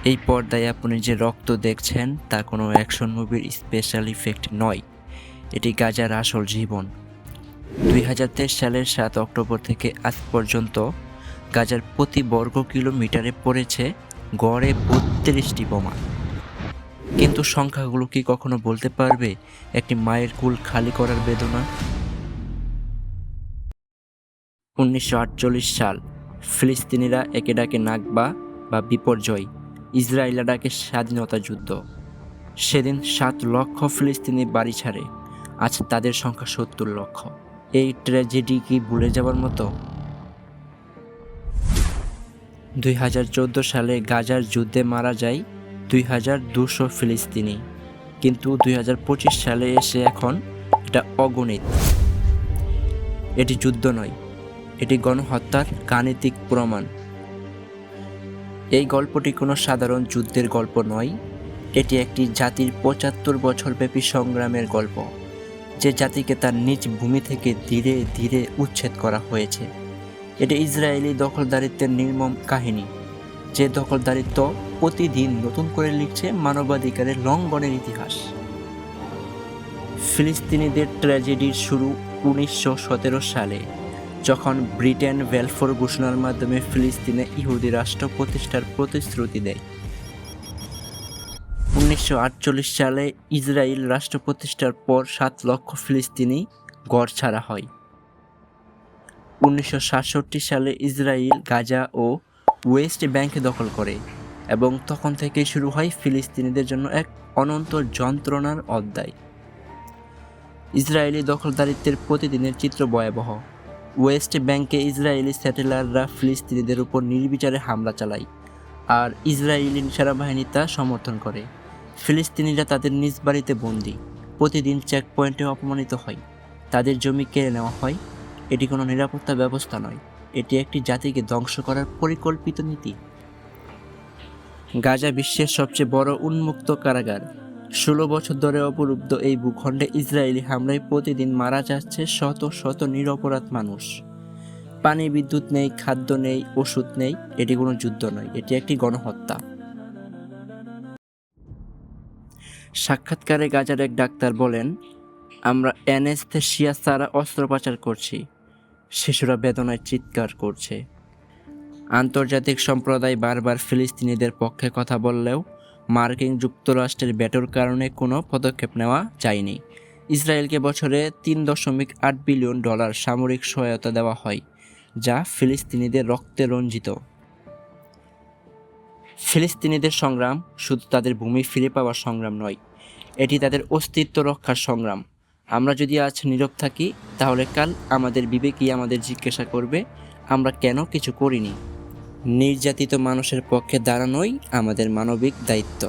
এই পর্দায় আপনি যে রক্ত দেখছেন তা কোনো অ্যাকশন মুভির স্পেশাল ইফেক্ট নয়, এটি গাজার আসল জীবন। 2023 সালের 7 অক্টোবর থেকে আজ পর্যন্ত গাজার প্রতি বর্গ কিলোমিটারে পড়েছে গড়ে 32টি বোমা। কিন্তু সংখ্যাগুলো কি কখনো বলতে পারবে একটি মায়ের কুল খালি করার বেদনা? 1948 সাল, ফিলিস্তিনিরা একে ডাকে নাকবা বা বিপর্যয়, ইসরায়েলরা ডাকে স্বাধীনতা যুদ্ধ। সেদিন 7 লক্ষ ফিলিস্তিনি বাড়ি ছাড়ে, আজ তাদের সংখ্যা 70 লক্ষ। এই ট্র্যাজেডি কি ভুলে যাওয়ার মতো? 2014 সালে গাজার যুদ্ধে মারা যায় 2200 ফিলিস্তিনি, কিন্তু 2025 সালে এসে এখন এটা অগণিত। এটি যুদ্ধ নয়, এটি গণহত্যার গাণিতিক প্রমাণ। এই গল্পটি কোনো সাধারণ যুদ্ধের গল্প নয়, এটি একটি জাতির 75 বছরব্যাপী সংগ্রামের গল্প, যে জাতিকে তার নিজ ভূমি থেকে ধীরে ধীরে উচ্ছেদ করা হয়েছে। এটি ইসরায়েলি দখলদারিত্বের নির্মম কাহিনী, যে দখলদারিত্ব প্রতিদিন নতুন করে লিখছে মানবাধিকারের লঙ্ঘনের ইতিহাস। ফিলিস্তিনিদের ট্র্যাজেডির শুরু 1917 সালে, যখন ব্রিটেন বেলফোর ঘোষণার মাধ্যমে ফিলিস্তিনে ইহুদি রাষ্ট্র প্রতিষ্ঠার প্রতিশ্রুতি দেয়। 1948 সালে ইসরায়েল রাষ্ট্র প্রতিষ্ঠার পর 7 লক্ষ ফিলিস্তিনি ঘর ছাড়া হয়। 1967 সালে ইসরায়েল গাজা ও ওয়েস্ট ব্যাংক দখল করে, এবং তখন থেকে শুরু হয় ফিলিস্তিনিদের জন্য এক অনন্ত যন্ত্রণার অধ্যায়। ইসরায়েলি দখলদারিত্বের প্রতিদিনের চিত্র ভয়াবহ। ওয়েস্ট ব্যাংকে ইসরায়েলি স্যাটেলাররা ফিলিস্তিনিদের উপর নির্বিচারে হামলা চালায়, আর ইসরায়েলি সেনাবাহিনী তা সমর্থন করে। ফিলিস্তিনিরা তাদের নিজ বাড়িতে বন্দী, প্রতিদিন চেকপয়েন্টে অপমানিত হয়, তাদের জমি কেড়ে নেওয়া হয়। এটি কোনো নিরাপত্তা ব্যবস্থা নয়, এটি একটি জাতিকে ধ্বংস করার পরিকল্পিত নীতি। গাজা বিশ্বের সবচেয়ে বড় উন্মুক্ত কারাগার। 16 বছর ধরে অবরুদ্ধ এই ভূখণ্ডে ইসরায়েলি হামলায় প্রতিদিন মারা যাচ্ছে শত শত নিরপরাধ মানুষ। পানি, বিদ্যুৎ নেই, খাদ্য নেই, ওষুধ নেই। এটি কোনো যুদ্ধ নয়, এটি একটি গণহত্যা। সাক্ষাৎকারে গাজার এক ডাক্তার বলেন, আমরা অ্যানেস্থেসিয়া ছাড়া অস্ত্রোপচার করছি। শিশুরা বেদনায় চিৎকার করছে। আন্তর্জাতিক সম্প্রদায় বারবার ফিলিস্তিনিদের পক্ষে কথা বললেও মার্কিন যুক্তরাষ্ট্রের ভেটোর কারণে কোনো পদক্ষেপ নেওয়া যায়নি। ইসরায়েলকে বছরে $3.8 বিলিয়ন সামরিক সহায়তা দেওয়া হয়, যা ফিলিস্তিনিদের রক্তে রঞ্জিত। ফিলিস্তিনিদের সংগ্রাম শুধু তাদের ভূমি ফিরে পাওয়ার সংগ্রাম নয়, এটি তাদের অস্তিত্ব রক্ষার সংগ্রাম। আমরা যদি আজ নীরব থাকি, তাহলে কাল আমাদের বিবেকই আমাদের জিজ্ঞাসা করবে আমরা কেন কিছু করিনি। নির্যাতিত মানুষের পক্ষে দাঁড়ানোই আমাদের মানবিক দায়িত্ব।